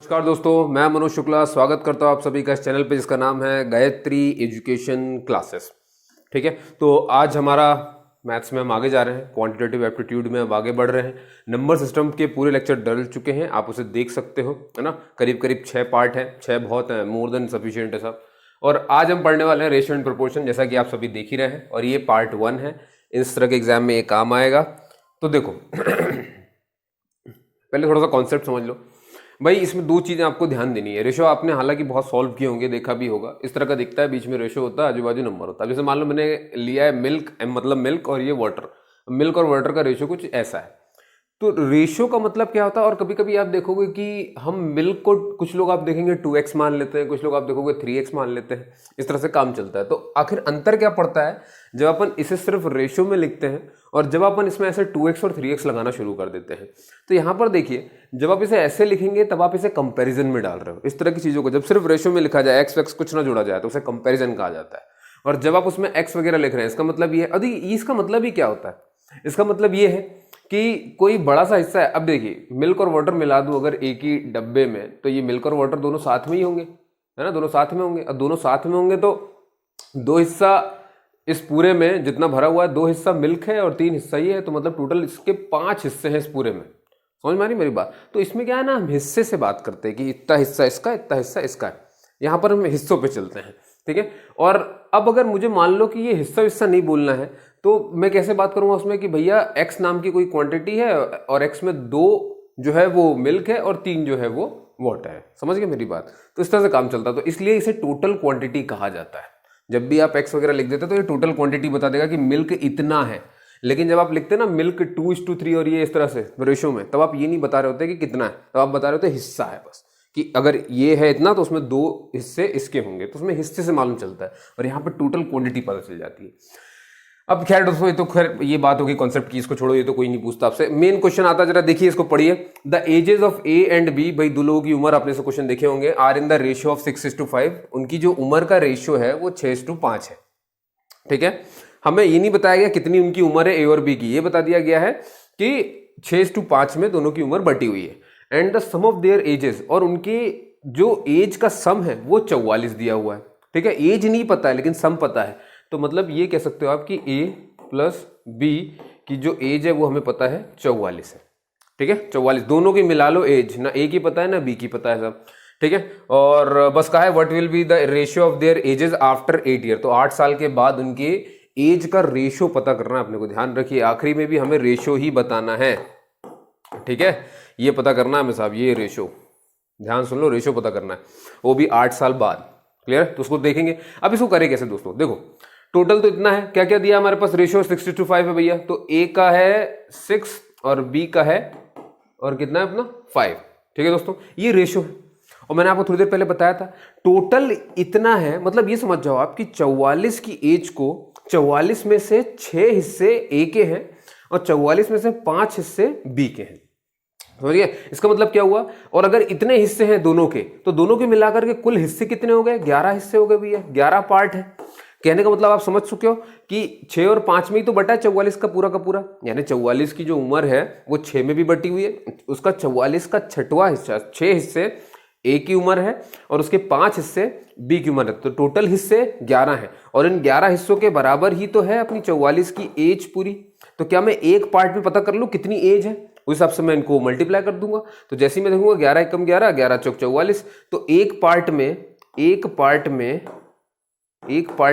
नमस्कार दोस्तों, मैं मनोज शुक्ला स्वागत करता हूँ आप सभी का इस चैनल पे जिसका नाम है गायत्री एजुकेशन क्लासेस। ठीक है, तो आज हमारा मैथ्स में हम आगे जा रहे हैं, क्वांटिटेटिव एप्टीट्यूड में अब आगे बढ़ रहे हैं। नंबर सिस्टम के पूरे लेक्चर डल चुके हैं, आप उसे देख सकते हो, है ना। करीब करीब 6 पार्ट हैं, 6 बहुत हैं, मोर देन सफिशिएंट है सब। और आज हम पढ़ने वाले हैं रेशियो एंड प्रोपोर्शन, जैसा कि आप सभी देख ही रहे हैं, और ये पार्ट 1 है। इस तरह के एग्जाम में ये काम आएगा। तो देखो पहले थोड़ा सा कॉन्सेप्ट समझ लो भाई। इसमें दो चीजें आपको ध्यान देनी है। रेशो आपने हालांकि बहुत सॉल्व किए होंगे, देखा भी होगा। इस तरह का दिखता है, बीच में रेशो होता है, आजू बाजू नंबर होता है। जैसे मान लो मैंने लिया है मिल्क, मतलब मिल्क, और ये वाटर। मिल्क और वाटर का रेशो कुछ ऐसा है। तो रेशो का मतलब क्या होता है, और कभी कभी आप देखोगे कि हम मिल्क को, कुछ लोग आप देखेंगे 2x मान लेते हैं, कुछ लोग आप देखोगे 3x मान लेते हैं। इस तरह से काम चलता है। तो आखिर अंतर क्या पड़ता है जब अपन इसे सिर्फ रेशो में लिखते हैं और जब अपन इसमें ऐसे 2x और 3x लगाना शुरू कर देते हैं। तो यहाँ पर देखिए, जब आप इसे ऐसे लिखेंगे तब आप इसे कंपैरिजन में डाल रहे हो। इस तरह की चीज़ों को जब सिर्फ रेशो में लिखा जाए, एक्स वैक्स कुछ ना जोड़ा जाए, तो उसे कंपैरिजन कहा जाता है। और जब आप उसमें एक्स वगैरह लिख रहे हैं, इसका मतलब ये है, अभी इसका मतलब ही क्या होता है, इसका मतलब ये है कि कोई बड़ा सा हिस्सा है। अब देखिए, मिल्क और वाटर मिला दूं अगर एक ही डब्बे में, तो ये मिल्क और वाटर दोनों साथ में ही होंगे, है ना। दोनों साथ में होंगे, और दोनों साथ में होंगे तो 2 हिस्सा इस पूरे में जितना भरा हुआ है, 2 हिस्सा मिल्क है और 3 हिस्सा ये है। तो मतलब टोटल इसके 5 हिस्से हैं इस पूरे में। समझ में आ रही मेरी बात। तो इसमें क्या है ना, हम हिस्से से बात करते हैं कि इतना हिस्सा इसका, इतना हिस्सा इसका है। यहाँ पर हम हिस्सों पे चलते हैं, ठीक है। और अब अगर मुझे मान लो कि ये हिस्सा हिस्सा नहीं बोलना है, तो मैं कैसे बात करूंगा उसमें कि भैया x नाम की कोई क्वांटिटी है और x में 2 जो है वो मिल्क है और 3 जो है वो वाटर है। समझ गए मेरी बात। तो इस तरह से काम चलता है। तो इसलिए इसे टोटल क्वांटिटी कहा जाता है। जब भी आप x वगैरह लिख देते तो ये टोटल क्वांटिटी बता देगा कि मिल्क इतना है। लेकिन जब आप लिखते हैं ना मिल्क 2:3 और ये इस तरह से रेशो में, तब आप ये नहीं बता रहे होते कि कितना है, तब आप बता रहे होते हिस्सा है बस, कि अगर ये है इतना तो उसमें 2 हिस्से इसके होंगे। तो उसमें हिस्से से मालूम चलता है, और यहाँ पर टोटल क्वांटिटी पता चल जाती है। अब खैर दोस्तों, ये तो खैर ये बात होगी कॉन्सेप्ट की, इसको छोड़ो, ये तो कोई नहीं पूछता आपसे। मेन क्वेश्चन आता, जरा देखिए इसको पढ़िए। The ages of A and B, भाई दो लोगों की उम्र, आपने से क्वेश्चन देखे होंगे, are in the ratio of 6:5। उनकी जो उम्र का रेशियो है वो 6:5 है, ठीक है। हमें ये नहीं बताया गया कितनी उनकी उम्र है ए और बी की, ये बता दिया गया है कि 6:5 में दोनों की उम्र बटी हुई है। And the sum of their ages, और उनके जो एज का सम है वो 44 दिया हुआ है, ठीक है। एज नहीं पता है लेकिन सम पता है। तो मतलब ये कह सकते हो आप कि a प्लस बी की जो एज है वो हमें पता है 44 है, ठीक है। 44 दोनों की मिला लो एज, ना a की पता है ना b की पता है सब, ठीक है। और बस कहा है what will be the ratio of their edges after 8 year. तो 8 साल के बाद उनके एज का रेशियो पता करना है अपने को। ध्यान रखिए, आखिरी में भी हमें रेशियो ही बताना है, ठीक है। ये पता करना है हमें साहब, ये रेशियो, ध्यान सुन लो, रेशियो पता करना है, वो भी 8 साल बाद। क्लियर? तो उसको देखेंगे। अब इसको करें कैसे दोस्तों, देखो टोटल तो इतना है, क्या क्या दिया हमारे पास, रेशियो 6:5 है भैया। तो ए का है 6 और बी का है, और कितना है अपना 5, ठीक है दोस्तों। ये रेशियो है, और मैंने आपको थोड़ी देर पहले बताया था टोटल इतना है। मतलब ये समझ जाओ आप कि 44 की एज को 44 में से 6 हिस्से ए के हैं और 44 में से 5 हिस्से बी के हैं। समझिए इसका मतलब क्या हुआ। और अगर इतने हिस्से हैं दोनों के, तो दोनों के मिलाकर के कुल हिस्से कितने हो गए, 11 हिस्से हो गए भैया, 11 पार्ट है। कहने का मतलब आप समझ चुके हो कि 6 और 5 में ही तो बटा है 44 का पूरा। यानी 44 की जो उम्र है वो 6 में भी बटी हुई है। उसका 44 का 6वां हिस्सा, 6 हिस्से ए की उम्र है और उसके 5 हिस्से बी की उम्र है। तो टोटल हिस्से 11 हैं, और इन 11 हिस्सों के बराबर ही तो है अपनी 44 की एज पूरी। तो क्या मैं एक पार्ट में पता कर लूं कितनी एज है, उस हिसाब से मैं इनको मल्टीप्लाई कर दूंगा। तो जैसे ही मैं देखूंगा 11 एकम 11, 11 चौक 44, तो एक पार्ट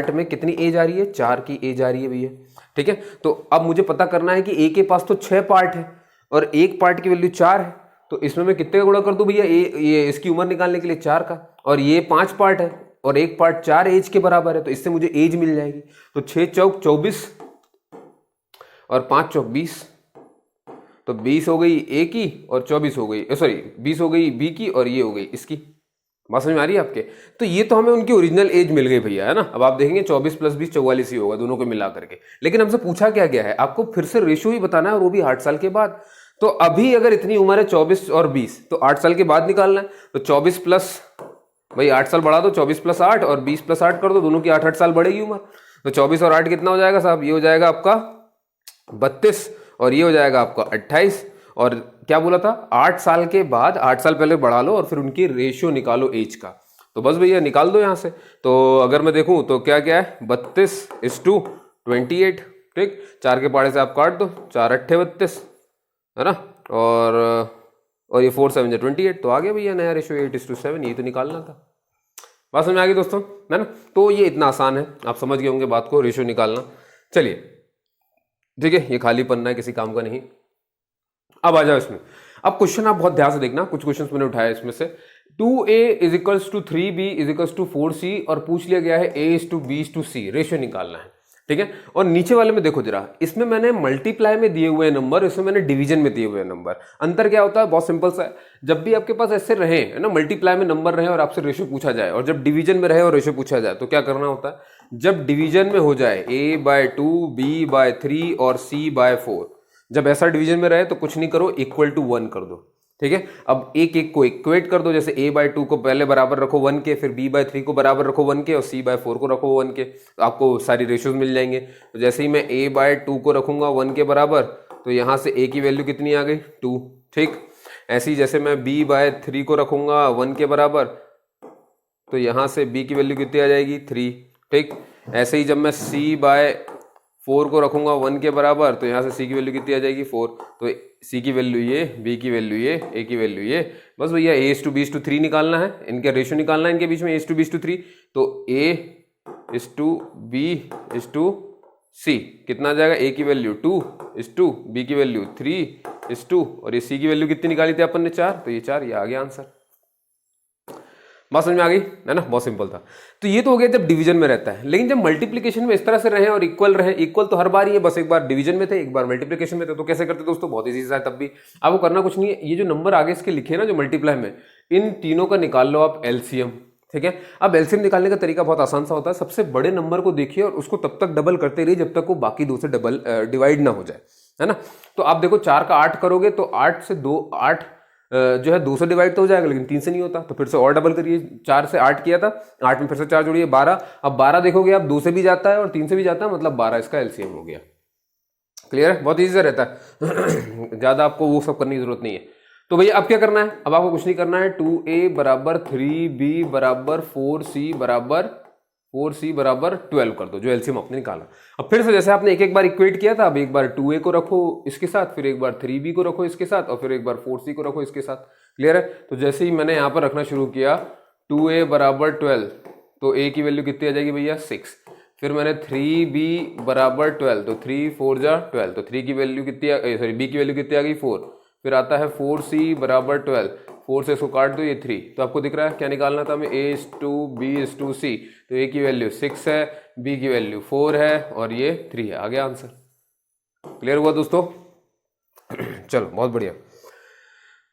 में कितनी एज आ रही है, 4 की एज आ रही है भैया, ठीक है। तो अब मुझे पता करना है कि ए के पास तो 6 पार्ट है और एक पार्ट की वैल्यू 4 है। तो इसमें मैं कितने का गुणा कर दूं भैया, ये इसकी उम्र निकालने के लिए 4 का, और ये 5 पार्ट है और एक पार्ट 4 एज के बराबर है। तो इससे मुझे एज मिल जाएगी। तो 6 चौक 24 और 5 चौक 20, तो 20 हो गई ए की और 24 हो गई, सॉरी 20 हो गई बी की और ये हो गई इसकी। बात समझ में आ रही है आपके। तो ये तो हमें उनकी ओरिजिनल एज मिल गई भैया, है ना। अब आप देखेंगे 24 + 20 44 ही होगा दोनों को मिला करके। लेकिन हमसे पूछा क्या गया है, आपको फिर से रेशियो ही बताना है, और वो भी 8 साल के बाद। तो अभी अगर इतनी उम्र है 24 और 20, तो 8 साल के बाद निकालना है। तो 24 प्लस, भाई 8 साल बढ़ा दो, 24 + 8 और 20 + 8 कर दो, दोनों की 8-8 साल बढ़ेगी उम्र। तो 24 और 8 कितना हो जाएगा साहब, ये हो जाएगा आपका 32 और ये हो जाएगा आपका 28। और क्या बोला था, 8 साल के बाद 8 साल पहले बढ़ा लो और फिर उनकी रेशियो निकालो एज का। तो बस भैया निकाल दो यहाँ से। तो अगर मैं देखूँ तो क्या क्या है, 32:28, ठीक, 4 के पहाड़े से आप काट दो, 4 अट्ठे 32 है ना, और ये 4 7 28, तो आ गया भैया नया रेशियो 8:7। ये तो निकालना था। बात समझ में आ गई दोस्तों, है ना। तो ये इतना आसान है, आप समझ गए होंगे बात को, रेशियो निकालना। चलिए ठीक है, ये खाली पन्ना है, किसी काम का नहीं। अब आ जाओ इसमें। अब क्वेश्चन आप बहुत ध्यान से देखना, कुछ क्वेश्चन मैंने उठाया इसमें से। 2a = 3b = 4c और पूछ लिया गया है a:b:c, रेशियो निकालना है, ठीक है। और नीचे वाले में देखो जरा, इसमें मैंने मल्टीप्लाई में दिए हुए नंबर, इसमें मैंने डिवीजन में दिए हुए नंबर। अंतर क्या होता है, बहुत सिंपल सा है। जब भी आपके पास ऐसे रहे, है ना, मल्टीप्लाई में नंबर रहे और आपसे रेशियो पूछा जाए, और जब डिवीजन में रहे और रेशियो पूछा जाए, तो क्या करना होता है, जब डिवीजन में हो जाए a/2, b/3 और c/4, जब ऐसा डिवीजन में रहे तो कुछ नहीं करो, =1 कर दो, ठीक है। अब एक एक को इक्वेट कर दो, जैसे a/2 को पहले बराबर रखो 1 के, फिर b/3 को बराबर रखो 1 के, और c/4 को रखो 1 के, तो आपको सारी रेशियोज मिल जाएंगे। तो जैसे ही मैं a/2 को रखूंगा 1 के बराबर, तो यहाँ से a की वैल्यू कितनी आ गई, 2, ठीक। ऐसे ही जैसे मैं b/3 को रखूंगा 1 के बराबर, तो यहाँ से b की वैल्यू कितनी आ जाएगी, 3, ठीक। ऐसे ही जब मैं c/4 को रखूंगा 1 के बराबर, तो यहाँ से c की वैल्यू कितनी आ जाएगी, 4। तो c की वैल्यू ये, b की वैल्यू ये, a की वैल्यू ये। बस भैया a:b:3 निकालना है, इनका रेशियो निकालना है इनके बीच में, a:b:3। तो a:b:c कितना आ जाएगा, a की वैल्यू 2, b की वैल्यू 3, और ये c की वैल्यू कितनी निकाली थी अपन ने, 4, तो ये 4, ये आ गया आंसर। बात समझ में आ गई, है ना, बहुत सिंपल था। तो ये तो हो गया जब डिवीजन में रहता है, लेकिन जब मल्टीप्लिकेशन में इस तरह से रहे और इक्वल रहे, इक्वल तो हर बार ही है, बस एक बार डिवीजन में थे, एक बार मल्टीप्लिकेशन में थे, तो कैसे करते दोस्तों, बहुत इजी सा है। तब भी आपको करना कुछ नहीं है, ये जो नंबर आगे इसके लिखे ना जो मल्टीप्लाई में, इन तीनों का निकाल लो आप एलसीएम, ठीक है। अब एलसीएम निकालने का तरीका बहुत आसान सा होता है, सबसे बड़े नंबर को देखिए और उसको तब तक डबल करते रहिए जब तक वो बाकी दो से डबल डिवाइड ना हो जाए, है ना। तो आप देखो 4 का 8 करोगे तो 8 से 2 8 जो है 2 से डिवाइड तो हो जाएगा, लेकिन 3 से नहीं होता, तो फिर से और डबल करिए। 4 से 8 किया था, 8 में फिर से 4 जोड़िए, 12। अब 12 देखोगे आप 2 से भी जाता है और 3 से भी जाता है, मतलब 12 इसका एलसीएम हो गया। क्लियर है, बहुत ईजी से रहता है ज्यादा आपको वो सब करने की जरूरत नहीं है। तो भैया अब क्या करना है, अब आपको कुछ नहीं करना है, 2a = 3b = 4c = 12 कर दो, जो एलसीएम आपने निकाला। अब फिर से जैसे आपने एक एक बार इक्वेट किया था, अब एक बार 2a को रखो इसके साथ, फिर एक बार 3b को रखो इसके साथ, और फिर एक बार 4c को रखो इसके साथ। क्लियर है। तो जैसे ही मैंने यहाँ पर रखना शुरू किया 2a = 12, तो a की वैल्यू कितनी आ जाएगी भैया, 6। फिर मैंने 3b = 12, तो 3 4 जा 12, तो 3 की वैल्यू कितनी, सॉरी b की वैल्यू कितनी आ गई, 4। फिर आता है 4c = 12, 4 से इसको काट दो, ये 3। तो आपको दिख रहा है क्या निकालना था हमें, a:b:c। तो a की वैल्यू 6 है, b की वैल्यू 4 है, और ये 3 है, आ गया आंसर। क्लियर हुआ दोस्तों चलो बहुत बढ़िया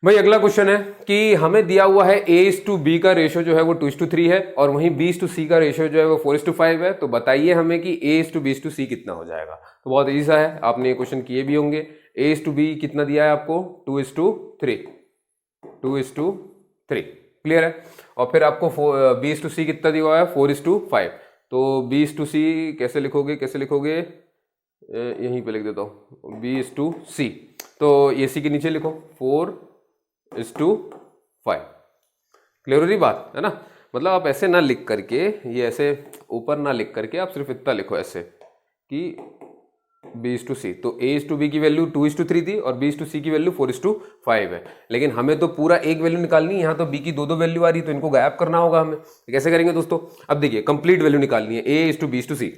भाई। अगला क्वेश्चन है कि हमें दिया हुआ है a:b का रेशियो जो है वो 2:3 है, और वहीं b:c का रेशियो जो है वो 4:5 है। तो बताइए हमें कि a:b:c कितना हो जाएगा। तो बहुत ईजी सा है, आपने ये क्वेश्चन किए भी होंगे। a:b कितना दिया है आपको, 2:3। क्लियर है। और फिर आपको b:c कितना दिया हुआ है, 4:5। तो b:c कैसे लिखोगे, यहीं पे लिख देता हूँ, b:c। तो ये c के नीचे लिखो 4:5। क्लियर हो रही बात, है ना। मतलब आप ऐसे ना लिख करके, ये ऐसे ऊपर ना लिख करके, आप सिर्फ इतना लिखो ऐसे कि b:c। तो a:b की वैल्यू 2:3 थी और b:c की वैल्यू 4:5 है। लेकिन हमें तो पूरा एक वैल्यू निकालनी है, यहाँ तो b की दो वैल्यू आ रही है, तो इनको गायब करना होगा हमें। कैसे करेंगे दोस्तों, अब देखिए कंप्लीट वैल्यू निकालनी है a:b:c।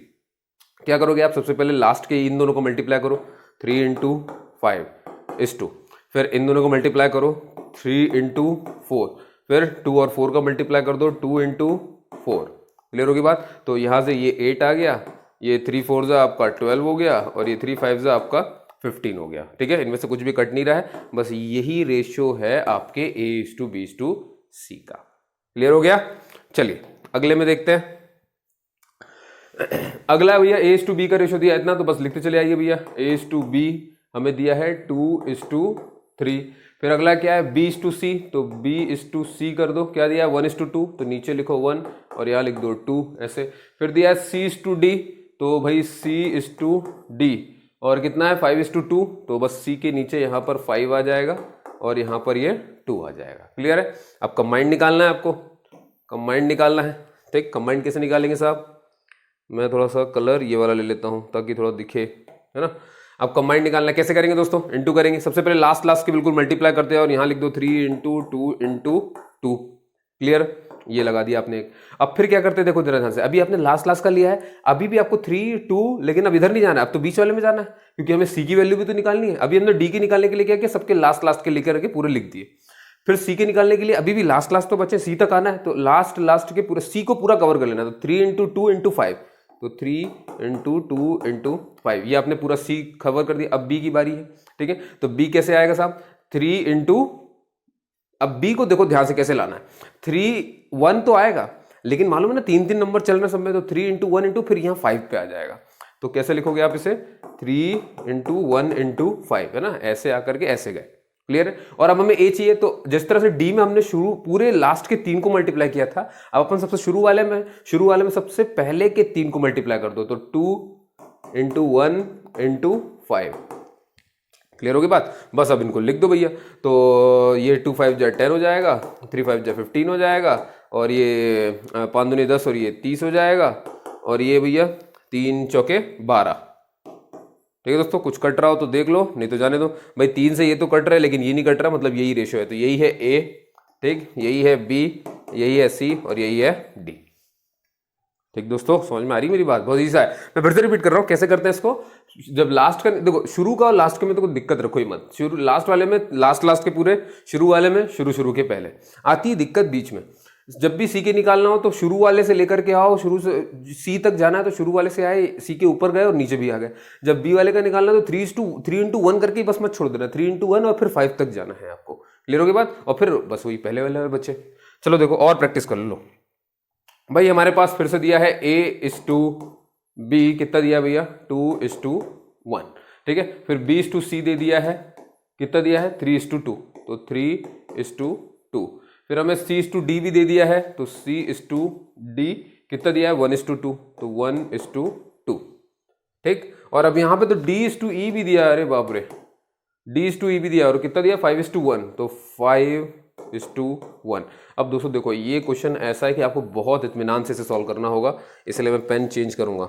क्या करोगे आप, सबसे पहले लास्ट के इन दोनों को मल्टीप्लाई करो, 3 × 5 फिर इन दोनों को मल्टीप्लाई करो 3 × 4, फिर 2 और 4 का मल्टीप्लाई कर दो 2 × 4। क्लियर होगी बात। तो यहाँ से ये 8 आ गया, ये 3 4 आपका 12 हो गया, और ये 3 5 आपका 15 हो गया। ठीक है, इनमें से कुछ भी कट नहीं रहा है, बस यही रेशियो है आपके a:b:c का। क्लियर हो गया। चलिए अगले में देखते हैं। अगला भैया a:b का रेशियो दिया इतना, तो बस लिखते चले आइए भैया। a:b हमें दिया है 2:3। फिर अगला क्या है b:c, तो b:c कर दो, क्या दिया 1:2, तो नीचे लिखो 1 और यहाँ लिख दो 2 ऐसे। फिर दिया है c:d, तो भाई c:d, और कितना है 5:2, तो बस सी के नीचे यहाँ पर 5 आ जाएगा और यहाँ पर ये 2 आ जाएगा। क्लियर है? अब कंबाइंड निकालना है आपको, कंबाइंड निकालना है। ठीक, कंबाइंड कैसे निकालेंगे साहब? मैं थोड़ा सा कलर ये वाला ले लेता हूँ ताकि थोड़ा दिखे, है ना। अब कंबाइंड निकालना है, कैसे करेंगे दोस्तों? इनटू करेंगे। सबसे पहले लास्ट के बिल्कुल मल्टीप्लाई करते हैं और यहाँ लिख दो 3 × 2 × 2। क्लियर? ये लगा दिया आपने एक। अब फिर क्या करते हैं, देखो जरा ध्यान से, अभी आपने लास्ट का लिया है, अभी भी आपको 3 2, लेकिन अब इधर नहीं जाना है, अब तो बीच वाले में जाना है, क्योंकि हमें सी की वैल्यू भी तो निकालनी है। अभी हमने डी की निकालने के लिए क्या किया, सबके लास्ट के लेकर के पूरे लिख दिए। फिर सी के निकालने के लिए अभी भी लास्ट तो बचे, सी तक आना है, तो लास्ट के पूरे सी को पूरा कवर कर लेना। तो 3 × 2 × 5, तो 3 × 2 × 5, ये आपने पूरा सी कवर कर दिया। अब बी की बारी है। ठीक है, तो बी कैसे आएगा साहब? 3 × अब बी को देखो ध्यान से कैसे लाना है। 3 1 तो आएगा, लेकिन मालूम है ना 3 नंबर चल रहे सब में, तो 3 × 1 × फिर यहाँ 5 पे आ जाएगा। तो कैसे लिखोगे आप इसे? 3 × 1 × 5, है ना, ऐसे आकर के ऐसे गए। क्लियर है? और अब हमें ए चाहिए, तो जिस तरह से डी में हमने पूरे लास्ट के 3 को मल्टीप्लाई किया था, अब अपन सबसे शुरू वाले में सबसे पहले के 3 को मल्टीप्लाई कर दो, तो 2 × 1 × 5। क्लियर होगी बात? बस अब इनको लिख दो भैया। तो ये 2 5 जा 10 हो जाएगा, 3 5 जा 15 हो जाएगा, और ये 5 दूनी 10 और ये 30 हो जाएगा, और ये भैया 3 चौके 12। ठीक है दोस्तों, कुछ कट रहा हो तो देख लो, नहीं तो जाने दो भाई। 3 से ये तो कट रहा है, लेकिन ये नहीं कट रहा, मतलब यही रेशियो है। तो यही है ए, ठीक, यही है बी, यही है सी, और यही है डी। ठीक दोस्तों, समझ में आ रही मेरी बात? बहुत ईजी है। मैं फिर से रिपीट कर रहा हूँ कैसे करते हैं इसको। जब लास्ट का, देखो शुरू का और लास्ट के में तो कोई दिक्कत रखो ही मत। शुरू लास्ट वाले में लास्ट के पूरे, शुरू वाले में शुरू के पहले। आती है दिक्कत बीच में, जब भी सी के निकालना हो तो शुरू वाले से लेकर के आओ, शुरू से सी तक जाना है तो शुरू वाले से आए, सी के ऊपर गए और नीचे भी आ गए। जब बी वाले का निकालना है तो 3 × 1 करके बस मत छोड़ देना, 3 × 1 और फिर 5 तक जाना है आपको। क्लियर होगी बात? और फिर बस वही पहले वाले बच्चे। चलो देखो और प्रैक्टिस कर लो भाई। हमारे पास फिर से दिया है A:B, कितना दिया भैया? 2:1। ठीक है, फिर B:C दे दिया है, कितना दिया है? 3:2, तो 3:2। फिर हमें C:D भी दे दिया है, तो C:D कितना दिया है? 1:2, तो 1:2। ठीक, और अब यहाँ पे तो D:E भी दिया है, अरे बाप रे, D:E भी दिया, और कितना दिया? 5:1, तो 5:1। अब दोस्तों देखो, ये क्वेश्चन ऐसा है कि आपको बहुत इत्मीनान से इसे सॉल्व करना होगा, इसलिए मैं पेन चेंज करूंगा।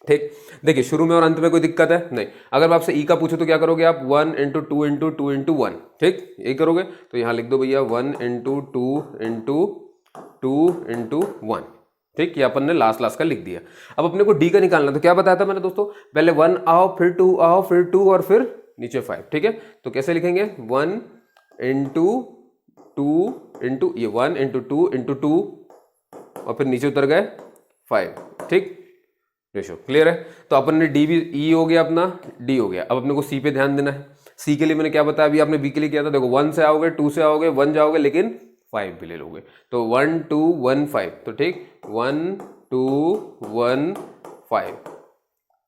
ठीक, देखिए शुरू में और अंत में कोई दिक्कत है नहीं। अगर मैं आपसे ई का पूछूं तो क्या करोगे आप? 1 × 2 × 2 × 1। ठीक, यही करोगे, तो यहां लिख दो भैया 1 × 2 × 2 × 1। ठीक, ये अपन ने लास्ट का लिख दिया। अब अपने को डी का निकालना, तो क्या बताया था मैंने दोस्तों? पहले 1 आओ, फिर 2 आओ, फिर 2 और फिर नीचे 5। ठीक है, तो कैसे लिखेंगे? 1 × 2 × ये 1 × 2 × 2 और फिर नीचे उतर गए 5। ठीक, रेशो क्लियर है? तो अपन ने डी भी, ई हो गया अपना, डी हो गया। अब अपने को सी पे ध्यान देना है। सी के लिए मैंने क्या बताया? अभी आपने बी के लिए किया था, देखो 1 से आओगे, 2 से आओगे, 1 जाओगे, लेकिन 5 भी ले लोगे, तो 1 2 1 5। तो ठीक, 1 2 1 5।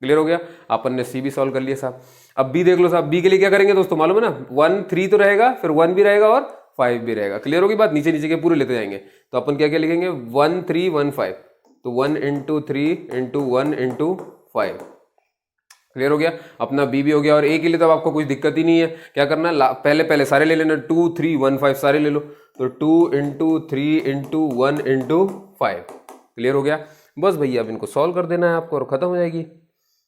क्लियर हो गया? अपन ने सी भी सॉल्व कर लिया साहब। अब बी देख लो साहब, बी के लिए क्या करेंगे दोस्तों? मालूम है ना, 1 3 तो रहेगा, फिर 1 भी रहेगा और 5 भी रहेगा। क्लियर होगी बात? नीचे के पूरे लेते जाएंगे, तो अपन क्या क्या लिखेंगे? 1 3 1 5, तो 1 × 3 × 1 × 5। क्लियर हो गया? अपना बी भी हो गया। और ए के लिए तो आपको कुछ दिक्कत ही नहीं है। क्या करना है? पहले सारे ले लेना, 2 3 1 5 सारे ले लो, तो 2 × 3 × 1 × 5। क्लियर हो गया? बस भैया अब इनको सॉल्व कर देना है आपको और खत्म हो जाएगी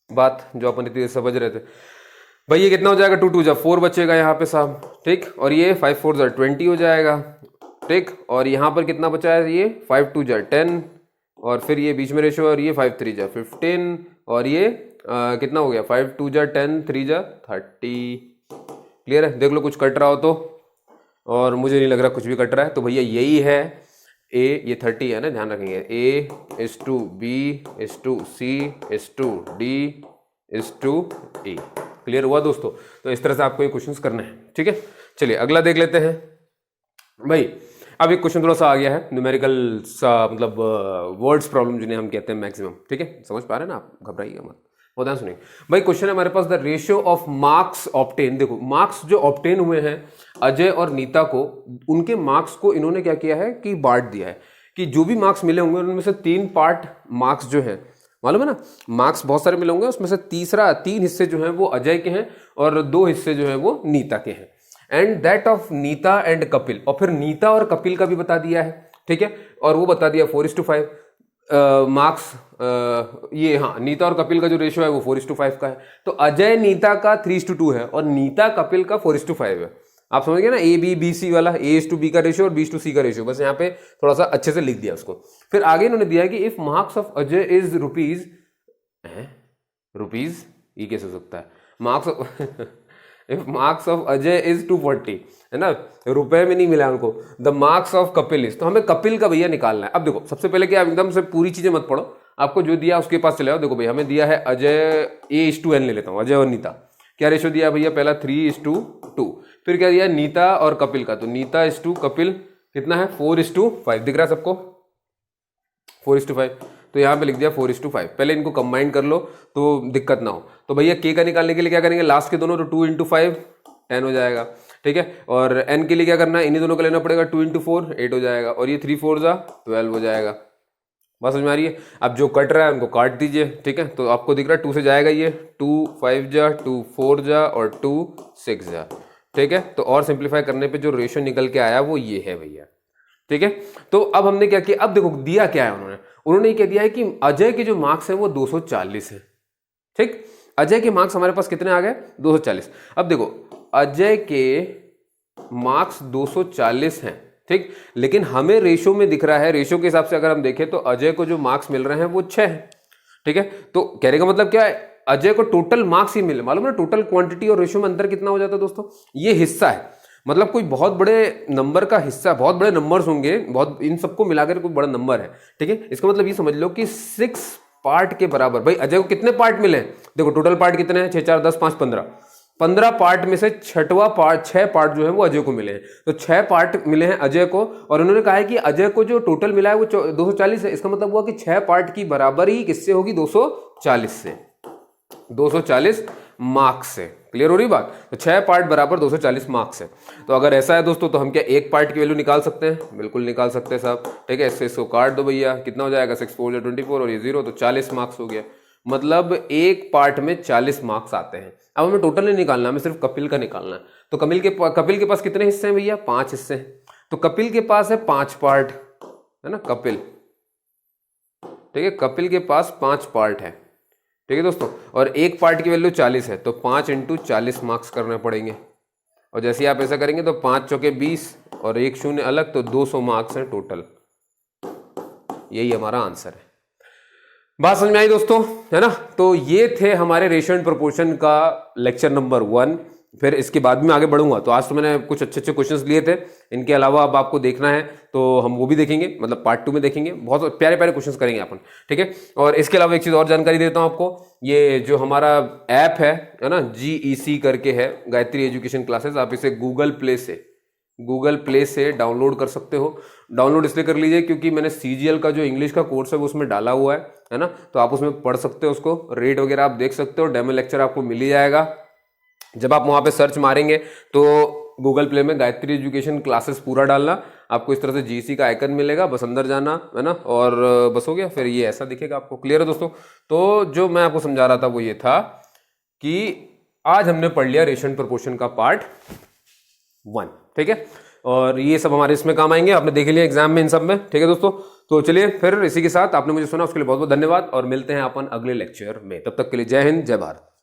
बात, जो अपन इतनी समझ रहे थे। भाई ये कितना हो जाएगा? 2 2 जा 4 बचेगा यहाँ पे साहब। ठीक, और ये 5 4 जा 20 हो जाएगा। ठीक, और यहाँ पर कितना बचा है? ये 5 2 जा 10, और फिर ये बीच में रेशो, और ये 5 3 जा 15, और ये कितना हो गया? 5 2 जा 10, 3 जा 30। क्लियर है? देख लो कुछ कट रहा हो तो, और मुझे नहीं लग रहा कुछ भी कट रहा है। तो भैया यही है ए, ये 30 है ना, ध्यान रखेंगे। A:B:C:D:E। क्लियर हुआ दोस्तों? तो इस तरह से आपको ये क्वेश्चंस करने हैं। ठीक है, चलिए अगला देख लेते हैं भाई। अब एक क्वेश्चन थोड़ा सा आ गया है, न्यूमेरिकल सा, मतलब वर्ड्स प्रॉब्लम जिन्हें हम कहते हैं मैक्सिमम। ठीक है, समझ पा रहे हैं ना आप? घबराइएगा मत, बहुत ध्यान सुनिए भाई। क्वेश्चन है हमारे पास, the ratio of marks obtain. देखो मार्क्स जो ऑब्टेन हुए हैं अजय और नीता को, उनके मार्क्स को इन्होंने क्या किया है कि बांट दिया है, कि जो भी मार्क्स मिले होंगे उनमें से 3 पार्ट मार्क्स जो है मालूम है ना, मार्क्स बहुत सारे मिले होंगे, उसमें से 3 हिस्से जो हैं वो अजय के हैं और 2 हिस्से जो हैं वो नीता के हैं। And that of Neeta and Kapil, और फिर नीता और कपिल का भी बता दिया है, ठीक है, और वो बता दिया 4:5 मार्क्स। ये हाँ, नीता और कपिल का जो रेशियो है वो 4:5 का है। तो अजय नीता का 3:2 है और नीता कपिल का 4:5 है। आप समझ गए ना, A-B-B-C वाला, A:B का रेशियो और B:C का रेशियो, बस यहाँ पे थोड़ा सा अच्छे से लिख दिया उसको। फिर आगे इन्होंने दिया है कि if marks of Ajay is rupees, ये कैसे हो सकता है, marks of if marks of Ajay is 240, है ना, रुपए में नहीं मिला उनको, the marks of Kapil is, तो हमें कपिल का भैया निकालना है। अब देखो सबसे पहले क्या, एकदम से पूरी चीजें मत पढ़ो, आपको जो दिया उसके पास चले जाओ। देखो भाई हमें दिया है अजय, A:N ले लेता हूँ, अजय और नीता, क्या रेशियो दिया भैया, पहला 3:2, फिर क्या दिया नीता और कपिल का, तो नीता इज टू कपिल कितना है 4:5, दिख रहा है सबको 4:5, तो यहाँ पे लिख दिया 4:5। पहले इनको कंबाइन कर लो तो दिक्कत ना हो। तो भैया के का निकालने के लिए क्या करेंगे, लास्ट के दोनों, तो 2 × 5 10 हो जाएगा, ठीक है, और n के लिए क्या करना है, इन्हीं दोनों का लेना पड़ेगा, 2 × 4 8 हो जाएगा, और ये 3 4 12 हो जाएगा। बस समझ में आ रही है। अब जो कट रहा है उनको काट दीजिए, ठीक है, तो आपको दिख रहा है 2 से जाएगा ये, 2 5 2 4 और 2 6, ठीक है। तो और सिंप्लीफाई करने पे जो रेशियो निकल के आया वो ये है भैया, ठीक है। तो अब हमने क्या किया, अब देखो दिया क्या है उन्होंने ये कह दिया है कि अजय के जो मार्क्स हैं वो 240 है, ठीक। अजय के मार्क्स हमारे पास कितने आ गए, 240। अब देखो अजय के मार्क्स 240 हैं, ठीक, लेकिन हमें रेशो में दिख रहा है, रेशो के हिसाब से अगर हम देखें तो अजय को जो मार्क्स मिल रहे हैं वो 6 है, ठीक है। तो कहने का मतलब क्या है, अजय को टोटल मार्क्स ही मिले, मालूम है टोटल क्वांटिटी और रेशो में अंतर कितना हो जाता है दोस्तों, ये हिस्सा है, मतलब कोई बहुत बड़े नंबर का हिस्सा, बहुत बड़े नंबर्स होंगे, बहुत, इन सबको मिलाकर कोई बड़ा नंबर है, ठीक है। इसका मतलब ये समझ लो कि 6 पार्ट के बराबर। भाई अजय को कितने पार्ट मिले, देखो टोटल पार्ट कितने हैं, 6 4 10 5 15 पार्ट में से 6वां पार्ट, 6 पार्ट जो है वो अजय को मिले हैं, तो 6 पार्ट मिले हैं अजय को, और उन्होंने कहा है कि अजय को जो टोटल मिला है वो 240 है। इसका मतलब हुआ कि 6 पार्ट की बराबरी किससे होगी, 240 से, 240 मार्क्स से। क्लियर हो रही बात, तो 6 पार्ट बराबर 240 मार्क्स है। तो अगर ऐसा है दोस्तों तो हम क्या एक पार्ट की वैल्यू निकाल सकते हैं, बिल्कुल निकाल सकते हैं साहब, ठीक है। इसको काट दो भैया, कितना हो जाएगा, 6 4 24 और ये 0, तो 40 मार्क्स हो गया, मतलब एक पार्ट में 40 मार्क्स आते हैं। अब हमें टोटल नहीं निकालना, हमें सिर्फ कपिल का निकालना है। तो कपिल के पास कितने हिस्से हैं भैया, 5 हिस्से हैं, तो कपिल के पास है 5 पार्ट, है ना, कपिल, ठीक है, कपिल के पास 5 पार्ट है, ठीक है दोस्तों, और एक पार्ट की वैल्यू 40 है, तो 5 × 40 मार्क्स करने पड़ेंगे, और जैसे ही आप ऐसा करेंगे तो 5 चौके 20 और 1 0 अलग, तो 200 मार्क्स हैं टोटल। यही हमारा आंसर है। बात समझ में आई दोस्तों, है ना। तो ये थे हमारे रेशियो एंड प्रोपोर्शन का लेक्चर नंबर 1। फिर इसके बाद में आगे बढ़ूंगा, तो आज तो मैंने कुछ अच्छे क्वेश्चंस लिए थे, इनके अलावा अब आपको देखना है तो हम वो भी देखेंगे, मतलब पार्ट 2 में देखेंगे, बहुत प्यारे प्यारे क्वेश्चंस करेंगे अपन, ठीक है। और इसके अलावा एक चीज और जानकारी देता हूं आपको, ये जो हमारा ऐप है ना, GEC करके है, गायत्री एजुकेशन क्लासेस, आप इसे गूगल प्ले से डाउनलोड कर सकते हो। डाउनलोड इसलिए कर लीजिए क्योंकि मैंने CGL का जो इंग्लिश का कोर्स है वो उसमें डाला हुआ है ना, तो आप उसमें पढ़ सकते हो, उसको रेट वगैरह आप देख सकते हो, डेमो लेक्चर आपको मिल ही जाएगा। जब आप वहां पे सर्च मारेंगे तो गूगल प्ले में गायत्री एजुकेशन क्लासेस पूरा डालना, आपको इस तरह से GEC का आइकन मिलेगा, बस अंदर जाना है ना, और बस हो गया, फिर ये ऐसा दिखेगा आपको। क्लियर है दोस्तों। तो जो मैं आपको समझा रहा था वो ये था कि आज हमने पढ़ लिया रेशियो एंड प्रोपोर्शन का पार्ट 1, ठीक है, और ये सब हमारे इसमें काम आएंगे, आपने देख लिया एग्जाम में इन सब में, ठीक है दोस्तों। तो चलिए फिर इसी के साथ आपने मुझे सुना उसके लिए बहुत बहुत धन्यवाद, और मिलते हैं अपन अगले लेक्चर में, तब तक के लिए जय हिंद जय भारत।